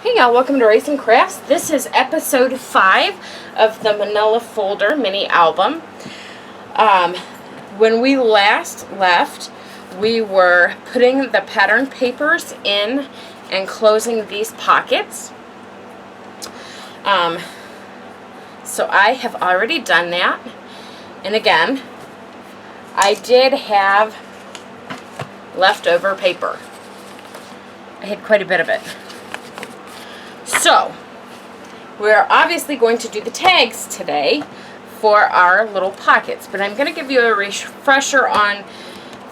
Hey y'all, welcome to Racing Crafts. This is episode 5 of the Manila Folder mini album. When we last left, we were putting the pattern papers in and closing these pockets. So I have already done that. And again, I did have leftover paper. I had quite a bit of it. So, we're obviously going to do the tags today for our little pockets, but I'm going to give you a refresher on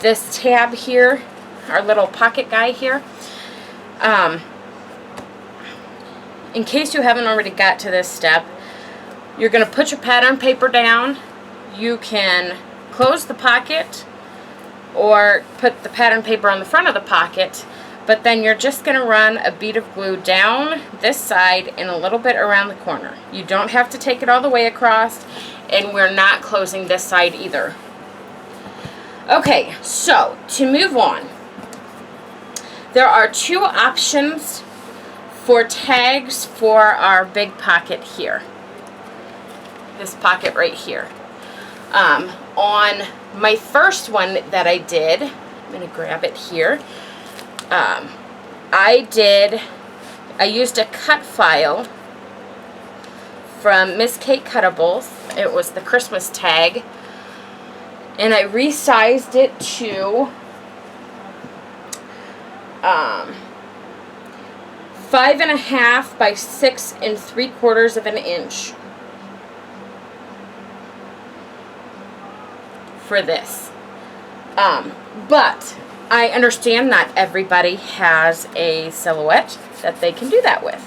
this tab here, our little pocket guy here. In case you haven't already got to this step, you're going to put your pattern paper down. You can close the pocket or put the pattern paper on the front of the pocket. But then you're just going to run a bead of glue down this side and a little bit around the corner. You don't have to take it all the way across, and we're not closing this side either. Okay, so to move on, there are two options for tags for our big pocket here. This pocket right here. On my first one that I did, I'm going to grab it here. I used a cut file from Miss Kate Cuttables. It was the Christmas tag, and I resized it to 5.5 by 6 3/4 inch for this. But I understand not everybody has a silhouette that they can do that with.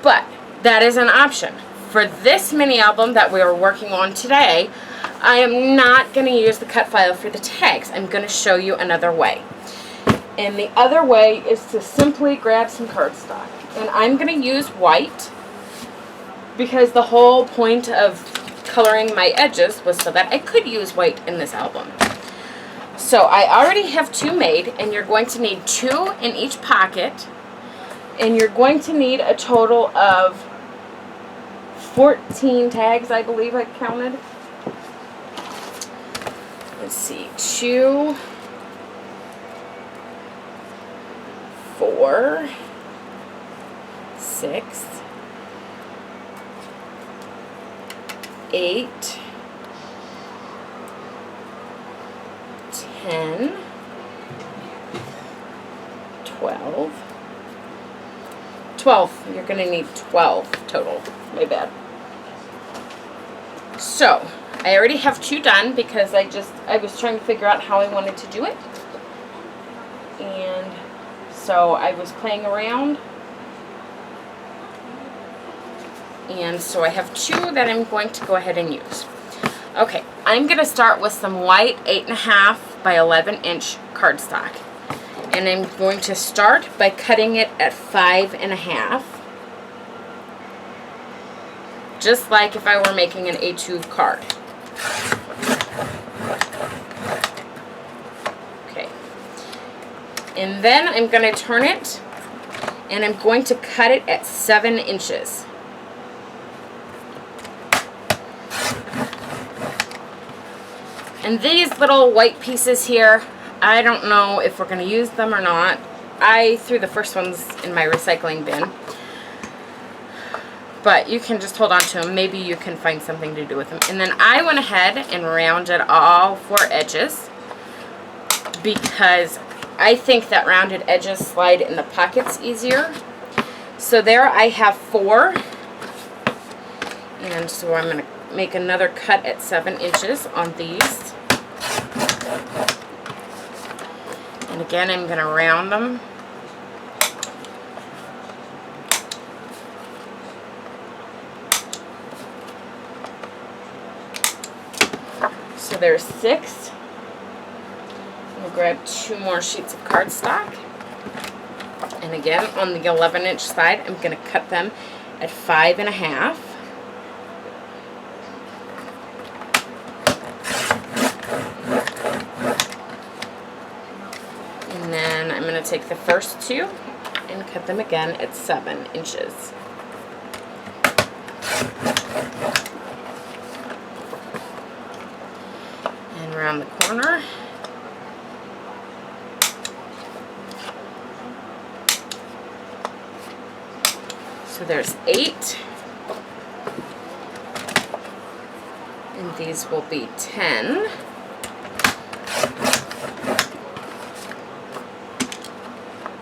But that is an option. For this mini album that we are working on today, I am not going to use the cut file for the tags. I'm going to show you another way. And the other way is to simply grab some cardstock. And I'm going to use white because the whole point of coloring my edges was so that I could use white in this album. So I already have 2 made, and you're going to need 2 in each pocket, and you're going to need a total of 14 tags, I believe I counted. Let's see, 2, 4, 6, 8, 10, 12. You're going to need 12 total. My bad. So, I already have 2 done because I was trying to figure out how I wanted to do it. And so I was playing around. And so I have 2 that I'm going to go ahead and use. Okay, I'm going to start with some white 8.5 by 11 inch cardstock. And I'm going to start by cutting it at 5.5. Just like if I were making an A2 card. Okay. And then I'm going to turn it, and I'm going to cut it at 7 inches. And these little white pieces here, I don't know if we're going to use them or not. I threw the first ones in my recycling bin. But you can just hold on to them. Maybe you can find something to do with them. And then I went ahead and rounded all 4 edges because I think that rounded edges slide in the pockets easier. So there I have 4. And so I'm going to make another cut at 7 inches on these. And again, I'm going to round them. So there's 6. I'm going to grab 2 more sheets of cardstock. And again, on the 11 inch side, I'm going to cut them at 5.5. And then I'm going to take the first 2 and cut them again at 7 inches. And around the corner. So there's 8. And these will be 10.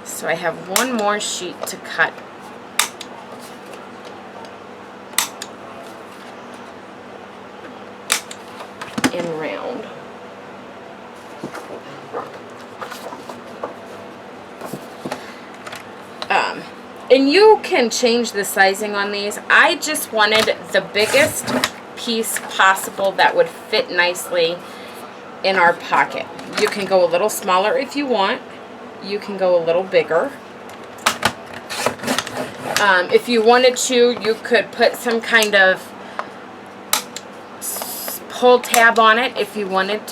So I have one more sheet to cut. In round. And you can change the sizing on these. I just wanted the biggest piece possible that would fit nicely in our pocket. You can go a little smaller if you want. You can go a little bigger. If you wanted to, you could put some kind of pull tab on it if you wanted.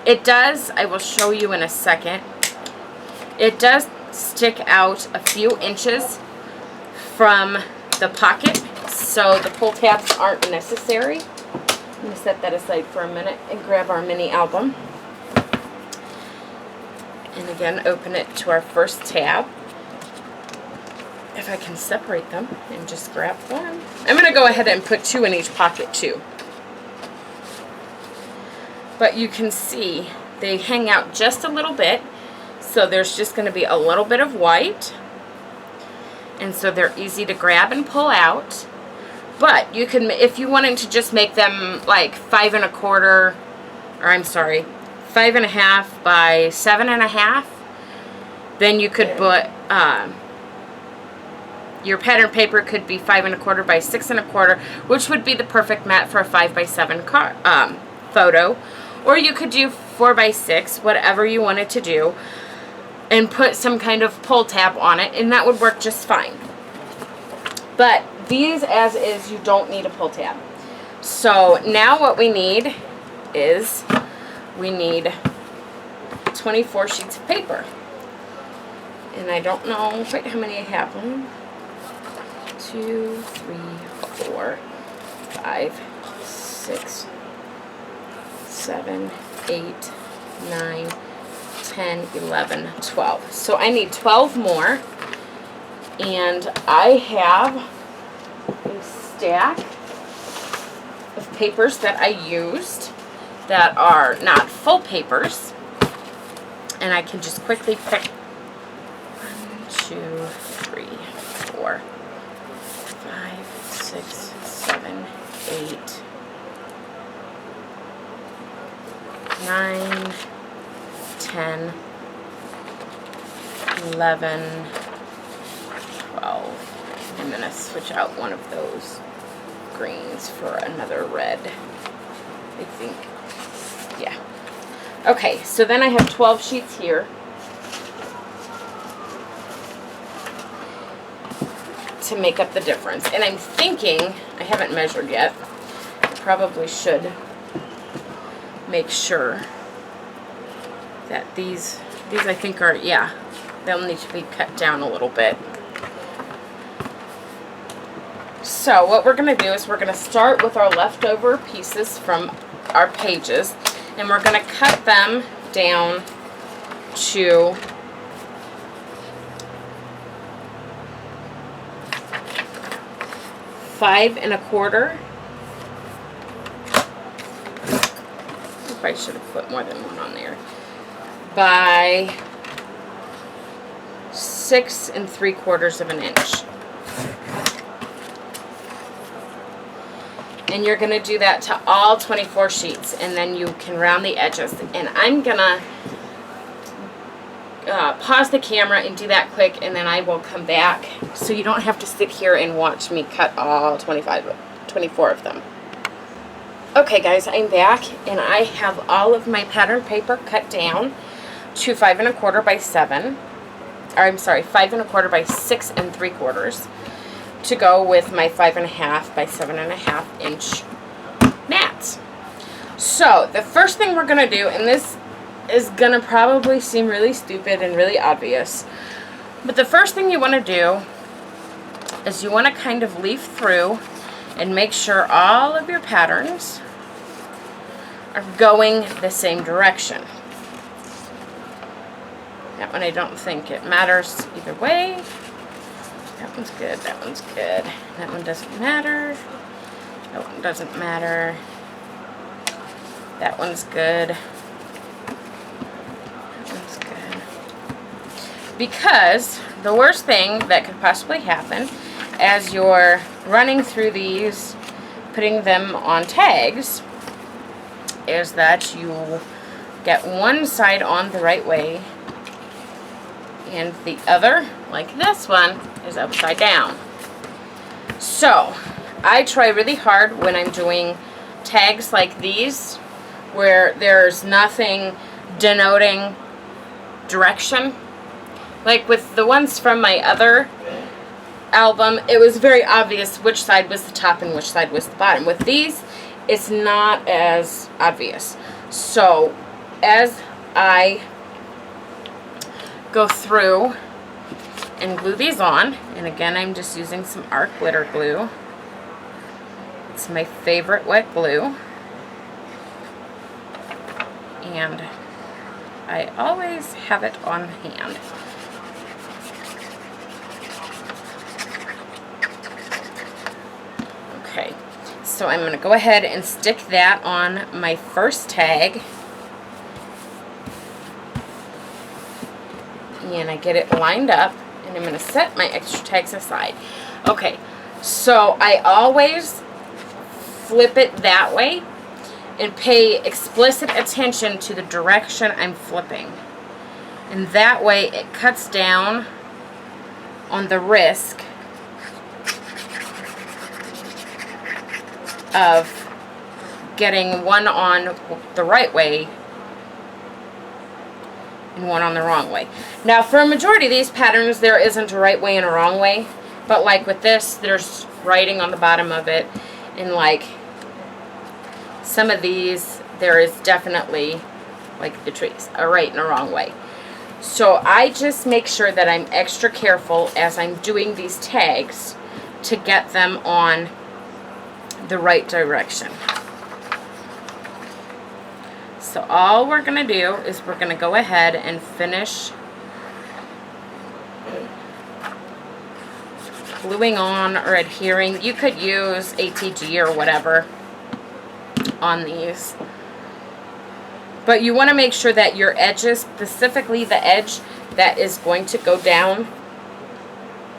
It does, I will show you in a second, it does stick out a few inches from the pocket, so the pull tabs aren't necessary. I'm going to set that aside for a minute and grab our mini album. And again, open it to our first tab. If I can separate them and just grab one. I'm going to go ahead and put 2 in each pocket too. But you can see they hang out just a little bit. So there's just going to be a little bit of white. And so they're easy to grab and pull out. But you can, if you wanted to just make them like 5 1/4, or I'm sorry, 5 1/2 by 7 1/2, then you could put, your pattern paper could be 5 1/4 by 6 1/4, which would be the perfect mat for a 5 by 7 photo. Or you could do 4 by 6, whatever you wanted to do, and put some kind of pull tab on it, and that would work just fine. But these as is, you don't need a pull tab. So now what we need is, we need 24 sheets of paper. And I don't know quite how many I have. 1, 2, 3, 4, 5, 6, 7, 8, 9, 10, 11, 12. So I need 12 more. And I have a stack of papers that I used that are not full papers. And I can just quickly pick 1, 2, 3, 4, 5, 6, 7, 8, 9, 10, 11, 12. I'm going to switch out one of those greens for another red, I think. Yeah. Okay, so then I have 12 sheets here. To make up the difference. And I'm thinking, I haven't measured yet, I probably should make sure that these I think are, yeah, they'll need to be cut down a little bit. So what we're going to do is we're going to start with our leftover pieces from our pages, and we're going to cut them down to 5 1/4. I should have put more than one on there. By 6 3/4 of an inch. And you're going to do that to all 24 sheets, and then you can round the edges. And I'm going to pause the camera and do that quick, and then I will come back so you don't have to sit here and watch me cut all 24 of them. Okay guys, I'm back, and I have all of my pattern paper cut down to 5 1/4 by 7, or I'm sorry, 5 1/4 by 6 3/4 to go with my 5 1/2 by 7 1/2 inch mats. So the first thing we're gonna do, and this is gonna probably seem really stupid and really obvious, But the first thing you want to do is you want to kind of leaf through and make sure all of your patterns are going the same direction. That one I don't think it matters either way. That one's good, that one's good. That one doesn't matter. That one doesn't matter. That one's good. That one's good. Because the worst thing that could possibly happen as you're running through these, putting them on tags, is that you get one side on the right way and the other, like this one, is upside down. So I try really hard when I'm doing tags like these where there's nothing denoting direction. Like with the ones from my other album, it was very obvious which side was the top and which side was the bottom. With these, it's not as obvious. So as I go through and glue these on, and again I'm just using some art glitter glue. It's my favorite wet glue, and I always have it on hand. Okay, so I'm going to go ahead and stick that on my first tag. And I get it lined up, and I'm going to set my extra tags aside. Okay, so I always flip it that way and pay explicit attention to the direction I'm flipping. And that way it cuts down on the risk of getting one on the right way and one on the wrong way. Now for a majority of these patterns there isn't a right way and a wrong way, but like with this there's writing on the bottom of it, and like some of these there is definitely, like the trees, a right and a wrong way. So I just make sure that I'm extra careful as I'm doing these tags to get them on the right direction. So all we're going to do is we're going to go ahead and finish gluing on or adhering. You could use ATG or whatever on these. But you want to make sure that your edges, specifically the edge that is going to go down,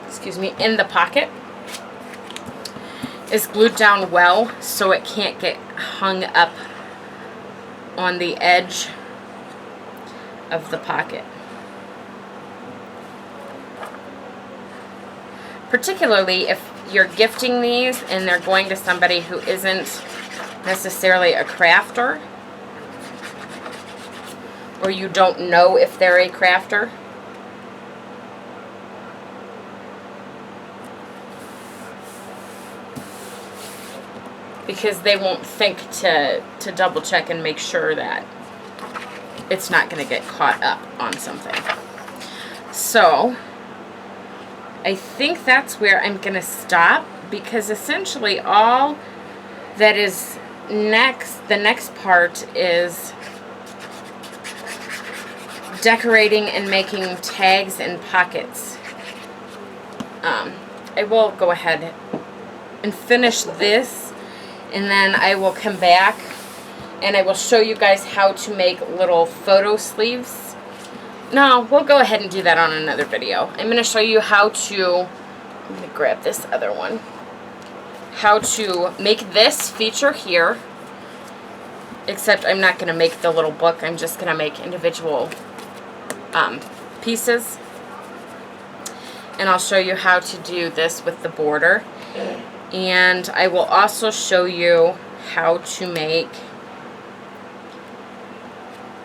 excuse me, in the pocket, is glued down well so it can't get hung up on the edge of the pocket. Particularly if you're gifting these and they're going to somebody who isn't necessarily a crafter, or you don't know if they're a crafter. Because they won't think to double check and make sure that it's not going to get caught up on something. So I think that's where I'm going to stop, because essentially all that is next, the next part is decorating and making tags and pockets. I will go ahead and finish this, and then I will come back and I will show you guys how to make little photo sleeves. No, we'll go ahead and do that on another video. I'm going to show you how to, I'm going to grab this other one, how to make this feature here, except I'm not going to make the little book. I'm just going to make individual pieces. And I'll show you how to do this with the border. And I will also show you how to make,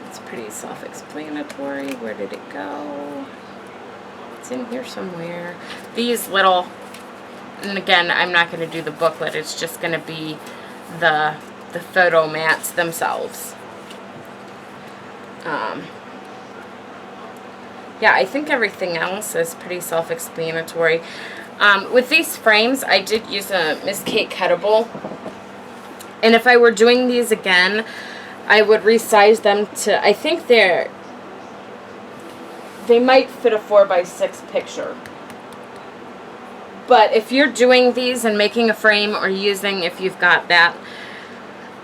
it's pretty self-explanatory. Where did it go? It's in here somewhere. These little, and again, I'm not going to do the booklet. It's just going to be the photo mats themselves. yeah, I think everything else is pretty self-explanatory. With these frames, I did use a Miss Kate cuttable. And if I were doing these again, I would resize them to, I think they might fit a 4x6 picture. But if you're doing these and making a frame or using, if you've got that,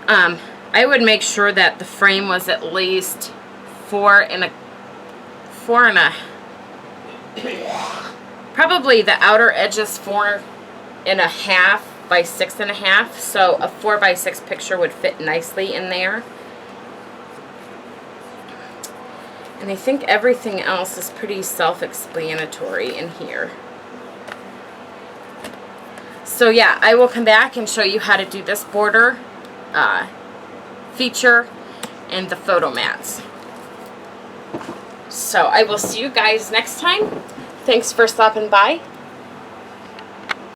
I would make sure that the frame was at least 4 and a probably the outer edge is 4.5 by 6.5, so a 4x6 picture would fit nicely in there. And I think everything else is pretty self-explanatory in here. So yeah, I will come back and show you how to do this border, feature, and the photo mats. So I will see you guys next time. Thanks for stopping by.